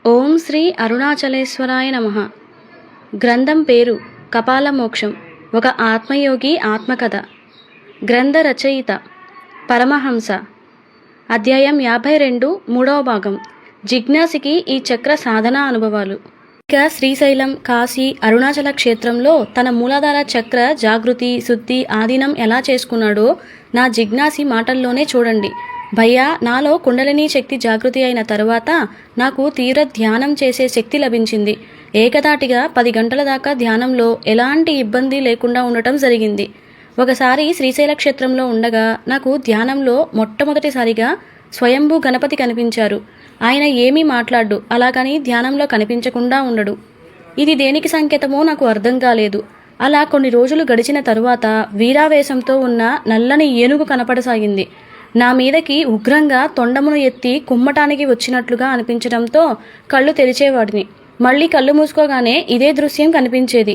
ఓం శ్రీ అరుణాచలేశ్వరాయ నమః. గ్రంథం పేరు కపాలమోక్షం. ఒక ఆత్మయోగి ఆత్మకథ. గ్రంథ రచయిత పరమహంస. అధ్యాయం 52, 3వ భాగం. జిజ్ఞాసికి ఈ చక్ర సాధనా అనుభవాలు. ఇక శ్రీశైలం, కాశీ, అరుణాచల క్షేత్రంలో తన మూలాధార చక్ర జాగృతి, శుద్ధి, ఆధీనం ఎలా చేసుకున్నాడో నా జిజ్ఞాసి మాటల్లోనే చూడండి. భయ్యా, నాలో కుండలినీ శక్తి జాగృతి అయిన తరువాత నాకు తీవ్ర ధ్యానం చేసే శక్తి లభించింది. ఏకదాటిగా 10 గంటల దాకా ధ్యానంలో ఎలాంటి ఇబ్బంది లేకుండా ఉండటం జరిగింది. ఒకసారి శ్రీశైల క్షేత్రంలో ఉండగా నాకు ధ్యానంలో మొట్టమొదటిసారిగా స్వయంభూ గణపతి కనిపించారు. ఆయన ఏమీ మాట్లాడు, అలాగని ధ్యానంలో కనిపించకుండా ఉండడు. ఇది దేనికి సంకేతమో నాకు అర్థం కాలేదు. అలా కొన్ని రోజులు గడిచిన తరువాత వీరావేశంతో ఉన్న నల్లని ఏనుగు కనపడసాగింది. నా మీదకి ఉగ్రంగా తొండమును ఎత్తి కుమ్మటానికి వచ్చినట్లుగా అనిపించడంతో కళ్ళు తెరిచేవాడిని. మళ్ళీ కళ్ళు మూసుకోగానే ఇదే దృశ్యం కనిపించేది.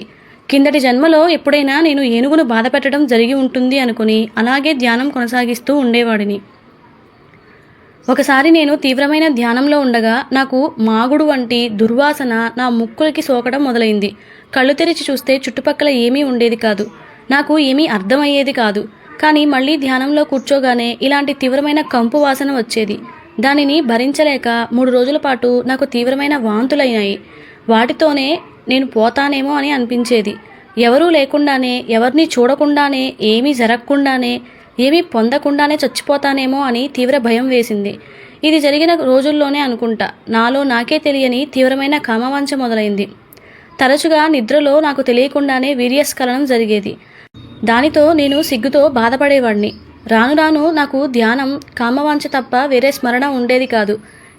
కిందటి జన్మలో ఎప్పుడైనా నేను ఏనుగును బాధ పెట్టడం జరిగి ఉంటుంది అనుకుని అలాగే ధ్యానం కొనసాగిస్తూ ఉండేవాడిని. ఒకసారి నేను తీవ్రమైన ధ్యానంలో ఉండగా నాకు మాగుడు వంటి దుర్వాసన నా ముక్కులకి సోకడం మొదలైంది. కళ్ళు తెరిచి చూస్తే చుట్టుపక్కల ఏమీ ఉండేది కాదు. నాకు ఏమీ అర్థమయ్యేది కాదు. కానీ మళ్ళీ ధ్యానంలో కూర్చోగానే ఇలాంటి తీవ్రమైన కంపు వాసన వచ్చేది. దానిని భరించలేక 3 రోజుల పాటు నాకు తీవ్రమైన వాంతులైనాయి. వాటితోనే నేను పోతానేమో అని అనిపించేది. ఎవరూ లేకుండానే, ఎవరిని చూడకుండానే, ఏమీ జరగకుండానే, ఏమీ పొందకుండానే చచ్చిపోతానేమో అని తీవ్ర భయం వేసింది. ఇది జరిగిన రోజుల్లోనే అనుకుంటా నాలో నాకే తెలియని తీవ్రమైన కామవాంఛ మొదలైంది. తరచుగా నిద్రలో నాకు తెలియకుండానే వీర్యస్ఖలనం జరిగేది. దానితో నేను సిగ్గుతో బాధపడేవాడిని. రాను రాను నాకు ధ్యానం, కామవాంఛ తప్ప వేరే స్మరణ ఉండేది కాదు.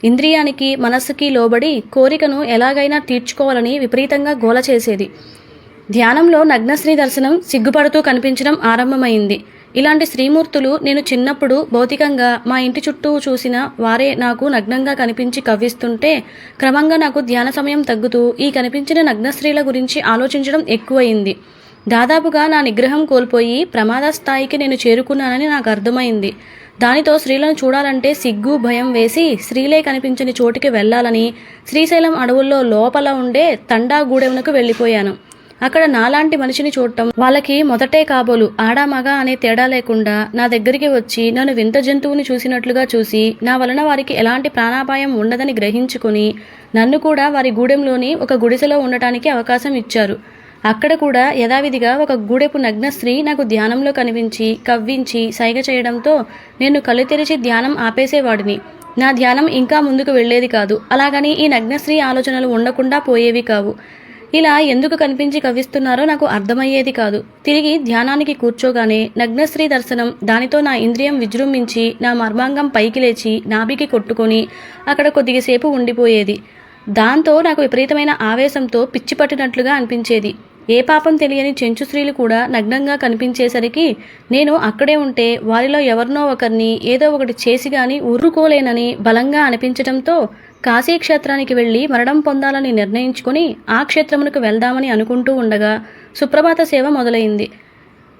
ఇంద్రియానికి, మనస్సుకి లోబడి కోరికను ఎలాగైనా తీర్చుకోవాలని విపరీతంగా గోల చేసేది. ధ్యానంలో నగ్నశ్రీ దర్శనం సిగ్గుపడుతూ కనిపించడం ఆరంభమైంది. ఇలాంటి శ్రీమూర్తులు నేను చిన్నప్పుడు భౌతికంగా మా ఇంటి చుట్టూ చూసిన వారే నాకు నగ్నంగా కనిపించి కవ్విస్తుంటే క్రమంగా నాకు ధ్యాన సమయం తగ్గుతూ ఈ కనిపించిన నగ్నశ్రీల గురించి ఆలోచించడం ఎక్కువయింది. దాదాపుగా నా నిగ్రహం కోల్పోయి ప్రమాద స్థాయికి నేను చేరుకున్నానని నాకు అర్థమైంది. దానితో స్త్రీలను చూడాలంటే సిగ్గు, భయం వేసి స్త్రీలే కనిపించని చోటికి వెళ్లాలని శ్రీశైలం అడవుల్లో లోపల ఉండే తండా గూడెమునకు వెళ్ళిపోయాను. అక్కడ నాలాంటి మనిషిని చూడటం, వాళ్ళకి మొదటే కాబోలు ఆడా మగ అనే తేడా లేకుండా నా దగ్గరికి వచ్చి నన్ను వింత జంతువుని చూసినట్లుగా చూసి నా వలన వారికి ఎలాంటి ప్రాణాపాయం ఉండదని గ్రహించుకుని నన్ను కూడా వారి గూడెంలోని ఒక గుడిసెలో ఉండటానికి అవకాశం ఇచ్చారు. అక్కడ కూడా యథావిధిగా ఒక గూడెపు నగ్న స్త్రీ నాకు ధ్యానంలో కనిపించి కవ్వించి సైగ చేయడంతో నేను కళ్ళు తెరిచి ధ్యానం ఆపేసేవాడిని. నా ధ్యానం ఇంకా ముందుకు వెళ్లేది కాదు. అలాగని ఈ నగ్నశ్రీ ఆలోచనలు ఉండకుండా పోయేవి కావు. ఇలా ఎందుకు కనిపించి కవ్విస్తున్నారో నాకు అర్థమయ్యేది కాదు. తిరిగి ధ్యానానికి కూర్చోగానే నగ్నశ్రీ దర్శనం, దానితో నా ఇంద్రియం విజృంభించి నా మర్మాంగం పైకి లేచి నాభికి కొట్టుకొని అక్కడ కొద్దిసేపు ఉండిపోయేది. దాంతో నాకు విపరీతమైన ఆవేశంతో పిచ్చి పట్టినట్లుగా అనిపించేది. ఏ పాపం తెలియని చెంచు స్త్రీలు కూడా నగ్నంగా కనిపించేసరికి నేను అక్కడే ఉంటే వారిలో ఎవరినో ఒకరిని ఏదో ఒకటి చేసి గాని ఊరుకోలేనని బలంగా అనిపించడంతో కాశీక్షేత్రానికి వెళ్లి మరణం పొందాలని నిర్ణయించుకుని ఆ క్షేత్రమునకు వెళ్దామని అనుకుంటూ ఉండగా సుప్రభాత సేవ మొదలైంది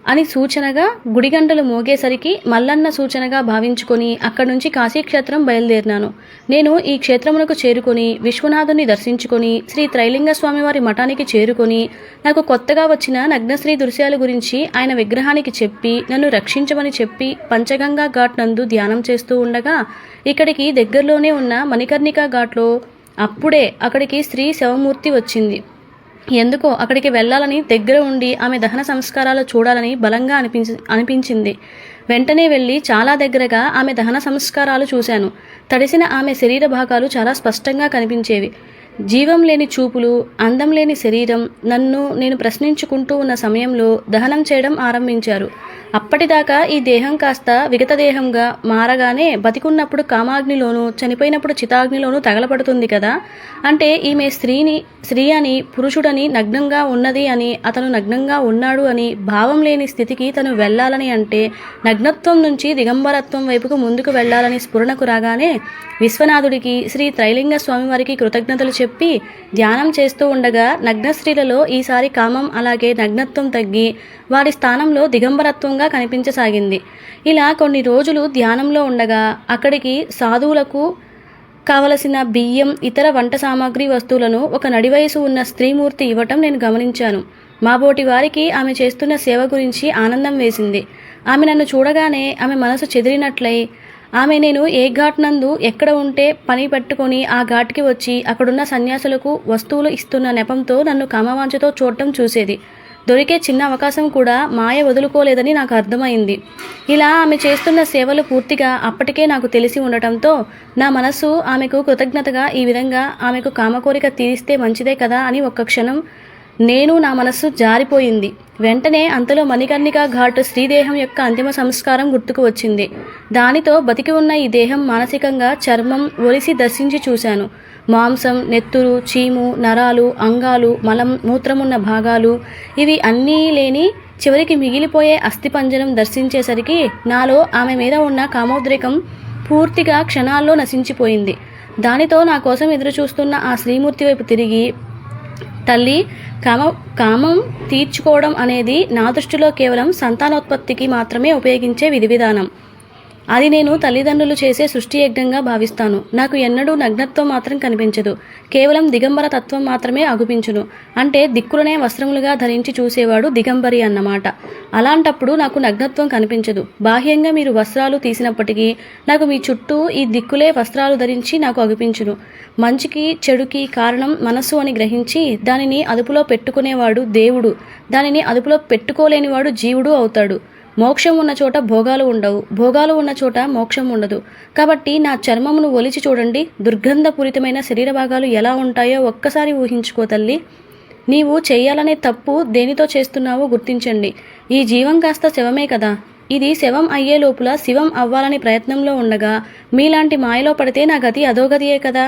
అని సూచనగా గుడిగంటలు మోగేసరికి మల్లన్న సూచనగా భావించుకొని అక్కడి నుంచి కాశీక్షేత్రం బయలుదేరినాను. నేను ఈ క్షేత్రమునకు చేరుకొని విశ్వనాథుని దర్శించుకొని శ్రీ త్రైలింగ స్వామివారి మఠానికి చేరుకొని నాకు కొత్తగా వచ్చిన నగ్నశ్రీ దృశ్యాల గురించి ఆయన విగ్రహానికి చెప్పి నన్ను రక్షించమని చెప్పి పంచగంగా ఘాట్ నందు ధ్యానం చేస్తూ ఉండగా ఇక్కడికి దగ్గరలోనే ఉన్న మణికర్ణికా ఘాట్లో అప్పుడే అక్కడికి స్త్రీ శవమూర్తి వచ్చింది. ఎందుకో అక్కడికి వెళ్ళాలని దగ్గర ఉండి ఆమె దహన సంస్కారాలు చూడాలని బలంగా అనిపించింది. వెంటనే వెళ్ళి చాలా దగ్గరగా ఆమె దహన సంస్కారాలు చూశాను. తడిసిన ఆమె శరీర భాగాలు చాలా స్పష్టంగా కనిపించేవి. జీవం లేని చూపులు, అందం లేని శరీరం. నన్ను నేను ప్రశ్నించుకుంటూ ఉన్న సమయంలో దహనం చేయడం ఆరంభించారు. అప్పటిదాకా ఈ దేహం కాస్త విగత దేహంగా మారగానే బతికున్నప్పుడు కామాగ్నిలోనూ చనిపోయినప్పుడు చితాగ్నిలోనూ తగలపడుతుంది కదా. అంటే ఈమె స్త్రీ అని, పురుషుడని, నగ్నంగా ఉన్నది అని, అతను నగ్నంగా ఉన్నాడు అని భావం లేని స్థితికి తను వెళ్ళాలని, అంటే నగ్నత్వం నుంచి దిగంబరత్వం వైపుకు ముందుకు వెళ్ళాలని స్ఫురణకు రాగానే విశ్వనాథుడికి, శ్రీ త్రైలింగ స్వామివారికి కృతజ్ఞతలు చెప్పి ధ్యానం చేస్తూ ఉండగా నగ్న స్త్రీలలో ఈసారి కామం అలాగే నగ్నత్వం తగ్గి వారి స్థానంలో దిగంబరత్వంగా కనిపించసాగింది. ఇలా కొన్ని రోజులు ధ్యానంలో ఉండగా అక్కడికి సాధువులకు కావలసిన బియ్యం, ఇతర వంట సామాగ్రి వస్తువులను ఒక నడివయసు ఉన్న స్త్రీమూర్తి ఇవ్వటం నేను గమనించాను. మాబోటి వారికి ఆమె చేస్తున్న సేవ గురించి ఆనందం వేసింది. ఆమె నన్ను చూడగానే ఆమె మనసు చెదిరినట్లయి, ఆమె నేను ఏ ఘాట్ నందు ఎక్కడ ఉంటే పని పెట్టుకొని ఆ ఘాట్కి వచ్చి అక్కడున్న సన్యాసులకు వస్తువులు ఇస్తున్న నెపంతో నన్ను కామవాంఛతో చూడటం చూసేది. దొరికే చిన్న అవకాశం కూడా మాయ వదులుకోలేదని నాకు అర్థమైంది. ఇలా ఆమె చేస్తున్న సేవలు పూర్తిగా అప్పటికే నాకు తెలిసి ఉండటంతో నా మనస్సు ఆమెకు కృతజ్ఞతగా ఈ విధంగా ఆమెకు కామకోరిక తీరిస్తే మంచిదే కదా అని ఒక్క క్షణం నా మనస్సు జారిపోయింది. వెంటనే అంతలో మణికర్ణికా ఘాట్ స్త్రీదేహం యొక్క అంతిమ సంస్కారం గుర్తుకు వచ్చింది. దానితో బతికి ఉన్న ఈ దేహం మానసికంగా చర్మం ఒలిసి దర్శించి చూశాను. మాంసం, నెత్తురు, చీము, నరాలు, అంగాలు, మలం, మూత్రమున్న భాగాలు ఇవి అన్నీ లేని చివరికి మిగిలిపోయే అస్థిపంజరం దర్శించేసరికి నాలో ఆమె మీద ఉన్న కామోద్రేకం పూర్తిగా క్షణాల్లో నశించిపోయింది. దానితో నా కోసం ఎదురుచూస్తున్న ఆ శ్రీమూర్తి వైపు తిరిగి, తల్లి, కామం తీర్చుకోవడం అనేది నా దృష్టిలో కేవలం సంతానోత్పత్తికి మాత్రమే ఉపయోగించే విధి విధానం. అది నేను తల్లిదండ్రులు చేసే సృష్టి యజ్ఞంగా భావిస్తాను. నాకు ఎన్నడూ నగ్నత్వం మాత్రం కనిపించదు. కేవలం దిగంబర తత్వం మాత్రమే అగుపించును. అంటే దిక్కులనే వస్త్రములుగా ధరించి చూసేవాడు దిగంబరి అన్నమాట. అలాంటప్పుడు నాకు నగ్నత్వం కనిపించదు. బాహ్యంగా మీరు వస్త్రాలు తీసినప్పటికీ నాకు మీ చుట్టూ ఈ దిక్కులే వస్త్రాలు ధరించి నాకు అగుపించును. మంచికి చెడుకి కారణం మనస్సు అని గ్రహించి దానిని అదుపులో పెట్టుకునేవాడు దేవుడు, దానిని అదుపులో పెట్టుకోలేనివాడు జీవుడు అవుతాడు. మోక్షం ఉన్న చోట భోగాలు ఉండవు, భోగాలు ఉన్న చోట మోక్షం ఉండదు. కాబట్టి నా చర్మమును ఒలిచి చూడండి. దుర్గంధపూరితమైన శరీర భాగాలు ఎలా ఉంటాయో ఒక్కసారి ఊహించుకో తల్లి. నీవు చేయాలనే తప్పు దేనితో చేస్తున్నావో గుర్తించండి. ఈ జీవం కాస్త శవమే కదా. ఇది శవం అయ్యే లోపల శివం అవ్వాలని ప్రయత్నంలో ఉండగా మీలాంటి మాయలో పడితే నా గతి అధోగతియే కదా.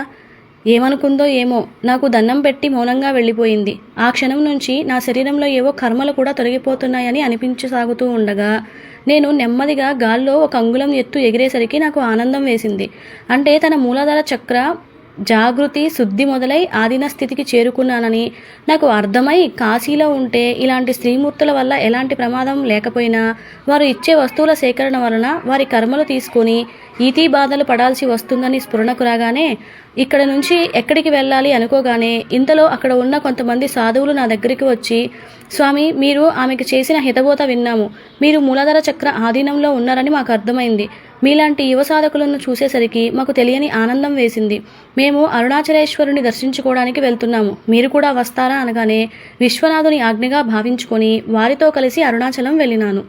ఏమనుకుందో ఏమో, నాకు దండం పెట్టి మౌనంగా వెళ్ళిపోయింది. ఆ క్షణం నుంచి నా శరీరంలో ఏవో కర్మలు కూడా తొలగిపోతున్నాయని అనిపించసాగుతూ ఉండగా నేను నెమ్మదిగా గాల్లో ఒక అంగుళం ఎత్తు ఎగిరేసరికి నాకు ఆనందం వేసింది. అంటే తన మూలాధార చక్ర జాగృతి శుద్ధి మొదలై ఆదిన స్థితికి చేరుకున్నానని నాకు అర్థమై, కాశీలో ఉంటే ఇలాంటి స్త్రీమూర్తుల వల్ల ఎలాంటి ప్రమాదం లేకపోయినా వారు ఇచ్చే వస్తువుల సేకరణ వలన వారి కర్మలు తీసుకొని ఈతి బాధలు పడాల్సి వస్తుందని స్ఫురణకు రాగానే ఇక్కడ నుంచి ఎక్కడికి వెళ్ళాలి అనుకోగానే ఇంతలో అక్కడ ఉన్న కొంతమంది సాధువులు నా దగ్గరికి వచ్చి, స్వామి, మీరు ఆమెకు చేసిన హితబోధ విన్నాము. మీరు మూలాధార చక్ర ఆధీనంలో ఉన్నారని మాకు అర్థమైంది. మీలాంటి యువ సాధకులను చూసేసరికి మాకు తెలియని ఆనందం వేసింది. మేము అరుణాచలేశ్వరుని దర్శించుకోవడానికి వెళ్తున్నాము, మీరు కూడా వస్తారా అనగానే విశ్వనాథుని ఆజ్ఞగా భావించుకొని వారితో కలిసి అరుణాచలం వెళ్ళినాను.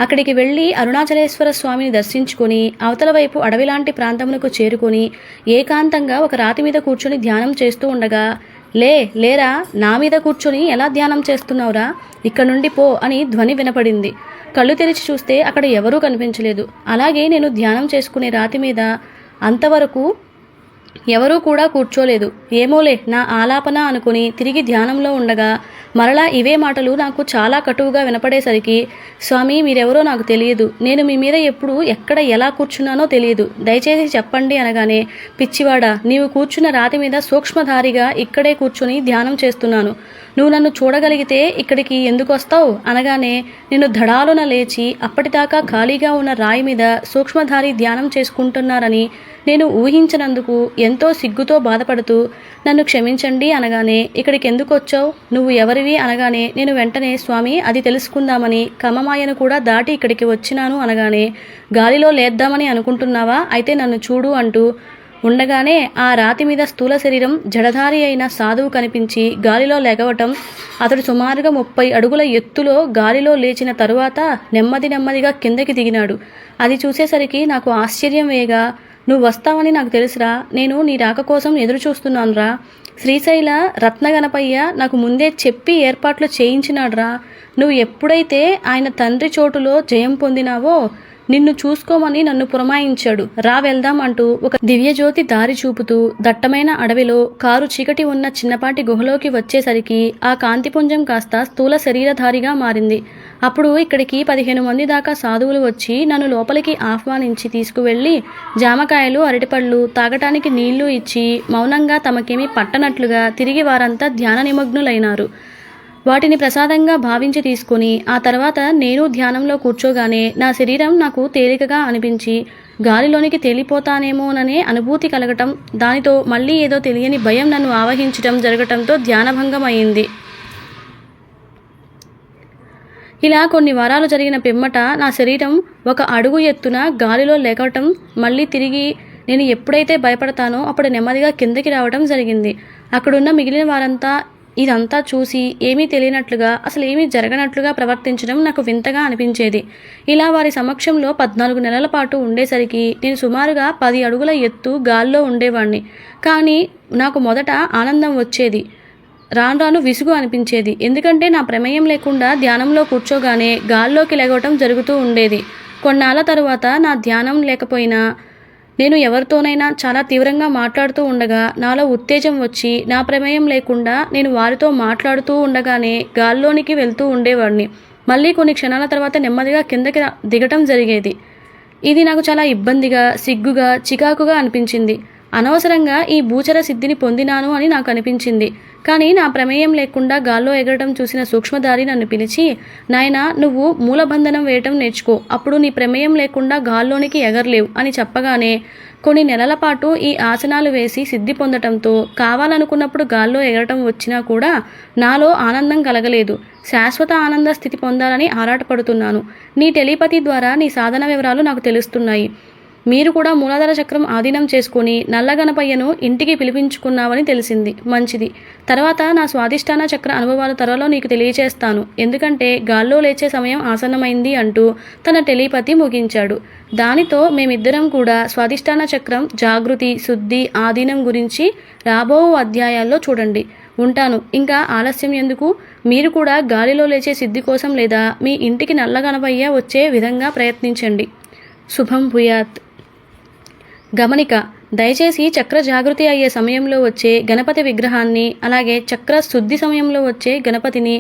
అక్కడికి వెళ్ళి అరుణాచలేశ్వర స్వామిని దర్శించుకొని అవతల వైపు అడవిలాంటి ప్రాంతమునకు చేరుకొని ఏకాంతంగా ఒక రాతి మీద కూర్చొని ధ్యానం చేస్తూ ఉండగా, లేరా, నా మీద కూర్చొని ఎలా ధ్యానం చేస్తున్నావురా, ఇక్కడ నుండి పో అని ధ్వని వినపడింది. కళ్ళు తెరిచి చూస్తే అక్కడ ఎవరూ కనిపించలేదు. అలాగే నేను ధ్యానం చేసుకునే రాతి మీద అంతవరకు ఎవరూ కూడా కూర్చోలేదు. ఏమోలే నా ఆలాపన అనుకుని తిరిగి ధ్యానంలో ఉండగా మరలా ఇవే మాటలు నాకు చాలా కటువుగా వినపడేసరికి, స్వామి, మీరెవరో నాకు తెలియదు. నేను మీ మీద ఎప్పుడు ఎక్కడ ఎలా కూర్చున్నానో తెలియదు. దయచేసి చెప్పండి అనగానే, పిచ్చివాడా, నీవు కూర్చున్న రాతి మీద సూక్ష్మధారిగా ఇక్కడే కూర్చుని ధ్యానం చేస్తున్నాను. నువ్వు నన్ను చూడగలిగితే ఇక్కడికి ఎందుకు వస్తావు అనగానే నిన్ను ధడాలున లేచి అప్పటిదాకా ఖాళీగా ఉన్న రాయి మీద సూక్ష్మధారి ధ్యానం చేసుకుంటున్నారని నేను ఊహించినందుకు ఎంతో సిగ్గుతో బాధపడుతూ, నన్ను క్షమించండి అనగానే, ఇక్కడికి ఎందుకు వచ్చావు, నువ్వు ఎవరివి అనగానే నేను వెంటనే, స్వామి, అది తెలుసుకుందామని కమమాయను కూడా దాటి ఇక్కడికి వచ్చినాను అనగానే, గాలిలో లేద్దామని అనుకుంటున్నావా, అయితే నన్ను చూడు అంటూ ఉండగానే ఆ రాతి మీద స్థూల శరీరం జడధారి అయిన సాధువు కనిపించి గాలిలో లెగవటం, అతడు సుమారుగా 30 అడుగుల ఎత్తులో గాలిలో లేచిన తరువాత నెమ్మదిగా కిందకి దిగినాడు. అది చూసేసరికి నాకు ఆశ్చర్యం వేగా, నువ్వు వస్తావని నాకు తెలుసురా, నేను నీ రాక కోసం ఎదురు చూస్తున్నానురా. శ్రీశైల రత్నగణపయ్య నాకు ముందే చెప్పి ఏర్పాట్లు చేయించినాడురా. నువ్వు ఎప్పుడైతే ఆయన తండ్రి చోటులో జయం పొందినావో నిన్ను చూసుకోమని నన్ను పురమాయించాడు. రా వెళ్దాం అంటూ ఒక దివ్యజ్యోతి దారి చూపుతూ దట్టమైన అడవిలో కారు చీకటి ఉన్న చిన్నపాటి గుహలోకి వచ్చేసరికి ఆ కాంతిపుంజం కాస్త స్థూల శరీరధారిగా మారింది. అప్పుడు ఇక్కడికి 15 మంది దాకా సాధువులు వచ్చి నన్ను లోపలికి ఆహ్వానించి తీసుకువెళ్ళి జామకాయలు, అరటిపళ్ళు, తాగటానికి నీళ్లు ఇచ్చి మౌనంగా తమకేమీ పట్టనట్లుగా తిరిగి వారంతా ధ్యాన నిమగ్నులైనారు. వాటిని ప్రసాదంగా భావించి తీసుకుని ఆ తర్వాత నేను ధ్యానంలో కూర్చోగానే నా శరీరం నాకు తేలికగా అనిపించి గాలిలోనికి తేలిపోతానేమోననే అనుభూతి కలగటం, దానితో మళ్ళీ ఏదో తెలియని భయం నన్ను ఆవహించటం జరగటంతో ధ్యానభంగం అయింది. ఇలా కొన్ని వారాలు జరిగిన పిమ్మట నా శరీరం ఒక అడుగు ఎత్తున గాలిలో లేకటం, మళ్ళీ తిరిగి నేను ఎప్పుడైతే భయపడతానో అప్పుడు నెమ్మదిగా కిందకి రావడం జరిగింది. అక్కడున్న మిగిలిన వారంతా ఇదంతా చూసి ఏమీ తెలియనట్లుగా, అసలు ఏమీ జరగనట్లుగా ప్రవర్తించడం నాకు వింతగా అనిపించేది. ఇలా వారి సమక్షంలో 14 నెలల పాటు ఉండేసరికి నేను సుమారుగా 10 అడుగుల ఎత్తు గాల్లో ఉండేవాణ్ణి. కానీ నాకు మొదట ఆనందం వచ్చేది, రాను రాను విసుగు అనిపించేది. ఎందుకంటే నా ప్రమేయం లేకుండా ధ్యానంలో కూర్చోగానే గాల్లోకి లెగవటం జరుగుతూ ఉండేది. కొన్నాళ్ళ తరువాత నా ధ్యానం లేకపోయినా నేను ఎవరితోనైనా చాలా తీవ్రంగా మాట్లాడుతూ ఉండగా నాలో ఉత్తేజం వచ్చి నా ప్రమేయం లేకుండా నేను వారితో మాట్లాడుతూ ఉండగానే గాల్లోనికి వెళ్తూ ఉండేవాడిని. మళ్ళీ కొన్ని క్షణాల తర్వాత నెమ్మదిగా కిందకి దిగటం జరిగేది. ఇది నాకు చాలా ఇబ్బందిగా, సిగ్గుగా, చికాకుగా అనిపించింది. అనవసరంగా ఈ భూచర సిద్ధిని పొందినాను అని నాకు అనిపించింది. కానీ నా ప్రమేయం లేకుండా గాల్లో ఎగరటం చూసిన సూక్ష్మధారి నన్ను పిలిచి, నాయనా, నువ్వు మూలబంధనం వేయటం నేర్చుకో, అప్పుడు నీ ప్రమేయం లేకుండా గాల్లోనికి ఎగరలేవు అని చెప్పగానే కొన్ని నెలల పాటు ఈ ఆసనాలు వేసి సిద్ధి పొందటంతో కావాలనుకున్నప్పుడు గాల్లో ఎగరటం వచ్చినా కూడా నాలో ఆనందం కలగలేదు. శాశ్వత ఆనంద స్థితి పొందాలని ఆరాటపడుతున్నాను. నీ టెలిపతి ద్వారా నీ సాధన వివరాలు నాకు తెలుస్తున్నాయి. మీరు కూడా మూలాధార చక్రం ఆధీనం చేసుకుని నల్లగణపయ్యను ఇంటికి పిలిపించుకున్నావని తెలిసింది. మంచిది. తర్వాత నా స్వాధిష్టాన చక్ర అనుభవాల త్వరలో నీకు తెలియచేస్తాను. ఎందుకంటే గాల్లో లేచే సమయం ఆసన్నమైంది అంటూ తన టెలిపతి ముగించాడు. దానితో మేమిద్దరం కూడా స్వాధిష్టాన చక్రం, జాగృతి, శుద్ధి, ఆధీనం గురించి రాబో అధ్యాయాల్లో చూడండి. ఉంటాను. ఇంకా ఆలస్యం ఎందుకు? మీరు కూడా గాలిలో లేచే సిద్ధి కోసం లేదా మీ ఇంటికి నల్లగణపయ్య వచ్చే విధంగా ప్రయత్నించండి. శుభం భూయాత్. గమనిక: దయచేసి చక్ర జాగృతి అయ్యే సమయంలో వచ్చే గణపతి విగ్రహాన్ని, అలాగే చక్ర శుద్ధి సమయంలో వచ్చే గణపతిని,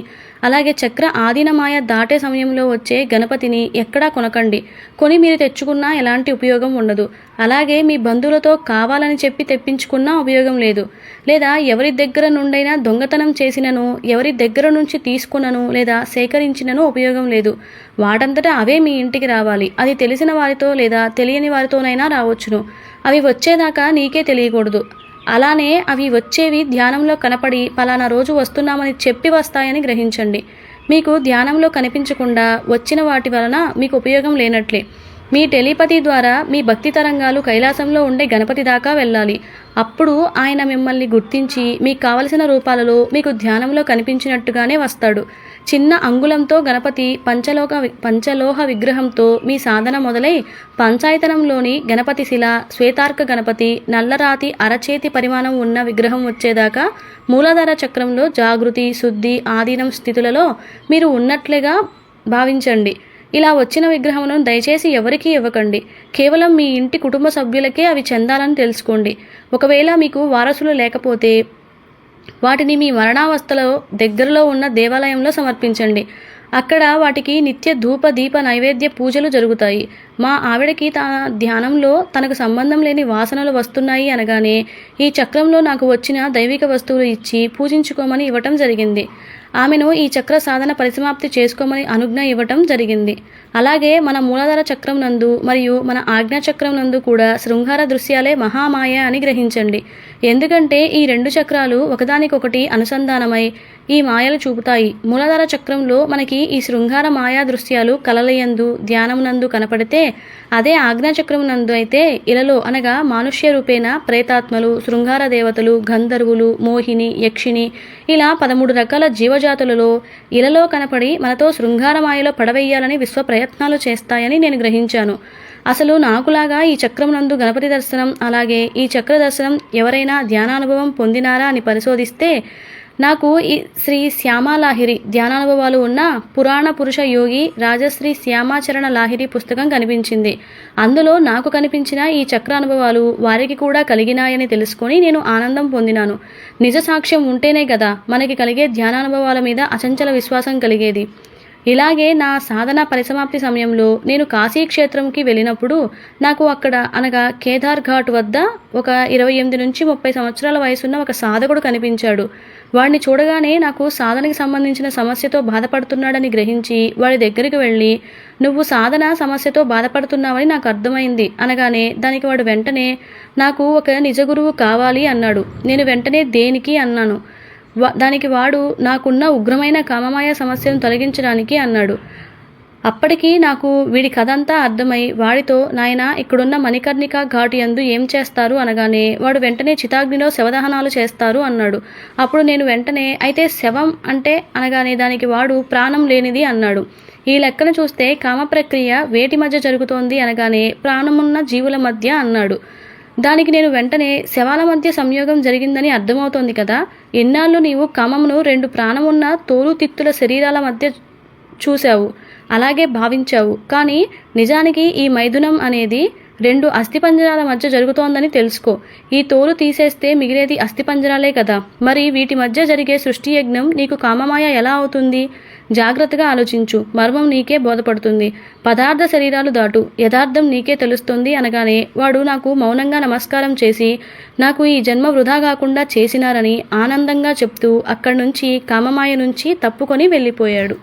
అలాగే చక్ర ఆధీనమాయ దాటే సమయంలో వచ్చే గణపతిని ఎక్కడా కొనకండి. కొని మీరు తెచ్చుకున్నా ఎలాంటి ఉపయోగం ఉండదు. అలాగే మీ బంధువులతో కావాలని చెప్పి తెప్పించుకున్నా ఉపయోగం లేదు. లేదా ఎవరి దగ్గర నుండైనా దొంగతనం చేసినను, ఎవరి దగ్గర నుంచి తీసుకున్నను లేదా సేకరించినను ఉపయోగం లేదు. వాటంతటా అవే మీ ఇంటికి రావాలి. అది తెలిసిన వారితో లేదా తెలియని వారితోనైనా రావచ్చును. అవి వచ్చేదాకా నీకే తెలియకూడదు. అలానే అవి వచ్చేవి ధ్యానంలో కనపడి పలానా రోజు వస్తున్నామని చెప్పి వస్తాయని గ్రహించండి. మీకు ధ్యానంలో కనిపించకుండా వచ్చిన వాటి వలన మీకు ఉపయోగం లేనట్లే. మీ టెలిపతి ద్వారా మీ భక్తి తరంగాలు కైలాసంలో ఉండే గణపతి దాకా వెళ్ళాలి. అప్పుడు ఆయన మిమ్మల్ని గుర్తించి మీకు కావలసిన రూపాలలో మీకు ధ్యానంలో కనిపించినట్టుగానే వస్తాడు. చిన్న అంగుళంతో గణపతి పంచలోహ విగ్రహంతో మీ సాధన మొదలై పంచాయతనంలోని గణపతి శిల, శ్వేతార్క గణపతి, నల్లరాతి అరచేతి పరిమాణం ఉన్న విగ్రహం వచ్చేదాకా మూలాధార చక్రంలో జాగృతి, శుద్ధి, ఆధీనం స్థితులలో మీరు ఉన్నట్లుగా భావించండి. ఇలా వచ్చిన విగ్రహములను దయచేసి ఎవరికీ ఇవ్వకండి. కేవలం మీ ఇంటి కుటుంబ సభ్యులకే అవి చెందాలని తెలుసుకోండి. ఒకవేళ మీకు వారసులు లేకపోతే వాటిని మీ మరణావస్థలో దగ్గరలో ఉన్న దేవాలయంలో సమర్పించండి. అక్కడ వాటికి నిత్య ధూప దీప నైవేద్య పూజలు జరుగుతాయి. మా ఆవిడకి తన ధ్యానంలో తనకు సంబంధం లేని వాసనలు వస్తున్నాయి అనగానే ఈ చక్రంలో నాకు వచ్చిన దైవిక వస్తువులు ఇచ్చి పూజించుకోమని ఇవ్వటం జరిగింది. ఆమెను ఈ చక్ర సాధన పరిసమాప్తి చేసుకోమని అనుజ్ఞ ఇవ్వటం జరిగింది. అలాగే మన మూలాధార చక్రం నందు మరియు మన ఆజ్ఞా చక్రం నందు కూడా శృంగార దృశ్యాలే మహామాయ అని గ్రహించండి. ఎందుకంటే ఈ రెండు చక్రాలు ఒకదానికొకటి అనుసంధానమై ఈ మాయలు చూపుతాయి. మూలాధార చక్రంలో మనకి ఈ శృంగార మాయా దృశ్యాలు కలలయందు, ధ్యానమునందు కనపడితే, అదే ఆజ్ఞాచక్రం నందు అయితే ఇలలో అనగా మానుష్య రూపేణ ప్రేతాత్మలు, శృంగార దేవతలు, గంధర్వులు, మోహిని, యక్షిణి ఇలా 13 రకాల జీవజాతులలో ఇలలో కనపడి మనతో శృంగారమాయలో పడవేయాలని విశ్వ ప్రయత్నాలు చేస్తాయని నేను గ్రహించాను. అసలు నాకులాగా ఈ చక్రం నందు గణపతి దర్శనం, అలాగే ఈ చక్ర దర్శనం ఎవరైనా ధ్యానానుభవం పొందినారా అని పరిశోధిస్తే నాకు ఈ శ్రీ శ్యామాలాహిరి ధ్యానానుభవాలు ఉన్న పురాణ పురుష యోగి రాజశ్రీ శ్యామాచరణ లాహిరి పుస్తకం కనిపించింది. అందులో నాకు కనిపించిన ఈ చక్ర అనుభవాలు వారికి కూడా కలిగినాయని తెలుసుకొని నేను ఆనందం పొందినాను. నిజ సాక్ష్యం ఉంటేనే కదా మనకి కలిగే ధ్యానానుభవాల మీద అచంచల విశ్వాసం కలిగేది. ఇలాగే నా సాధన పరిసమాప్తి సమయంలో నేను కాశీ క్షేత్రంకి వెళ్ళినప్పుడు నాకు అక్కడ అనగా కేదార్ ఘాట్ వద్ద ఒక 28 నుంచి 30 సంవత్సరాల వయసున్న ఒక సాధకుడు కనిపించాడు. వాడిని చూడగానే నాకు సాధనకి సంబంధించిన సమస్యతో బాధపడుతున్నాడని గ్రహించి వాడి దగ్గరికి వెళ్ళి, నువ్వు సాధన సమస్యతో బాధపడుతున్నావని నాకు అర్థమైంది అనగానే దానికి వాడు వెంటనే నాకు ఒక నిజ గురువు కావాలి అన్నాడు. నేను వెంటనే దేనికి అన్నాను. దానికి వాడు నాకున్న ఉగ్రమైన కామమాయ సమస్యను తొలగించడానికి అన్నాడు. అప్పటికి నాకు వీడి కథంతా అర్థమై వాడితో, నాయనా ఇక్కడున్న మణికర్ణిక ఘాటు యందు ఏం చేస్తారు అనగానే వాడు వెంటనే చితాగ్నిలో శవదహనాలు చేస్తారు అన్నాడు. అప్పుడు నేను వెంటనే అయితే శవం అంటే అనగానే దానికి వాడు ప్రాణం లేనిది అన్నాడు. ఈ లెక్కను చూస్తే కామ ప్రక్రియ వేటి మధ్య జరుగుతోంది అనగానే ప్రాణమున్న జీవుల మధ్య అన్నాడు. దానికి నేను వెంటనే శవాల మధ్య సంయోగం జరిగిందని అర్థమవుతోంది కదా, ఎన్నాళ్ళు నీవు కామమును 2 ప్రాణమున్న తోలు తిత్తుల శరీరాల మధ్య చూశావు, అలాగే భావించావు. కానీ నిజానికి ఈ మైథునం అనేది 2 అస్థిపంజరాల మధ్య జరుగుతోందని తెలుసుకో. ఈ తోలు తీసేస్తే మిగిలేది అస్థిపంజరాలే కదా. మరి వీటి మధ్య జరిగే సృష్టి యజ్ఞం నీకు కామమాయ ఎలా అవుతుంది? జాగ్రత్తగా ఆలోచించు, మర్మం నీకే బోధపడుతుంది. పదార్థ శరీరాలు దాటు, యథార్థం నీకే తెలుస్తుంది అనగానే వాడు నాకు మౌనంగా నమస్కారం చేసి నాకు ఈ జన్మ వృధా కాకుండా చేసినారని ఆనందంగా చెప్తూ అక్కడి నుంచి కామమాయ నుంచి తప్పుకొని వెళ్ళిపోయాడు.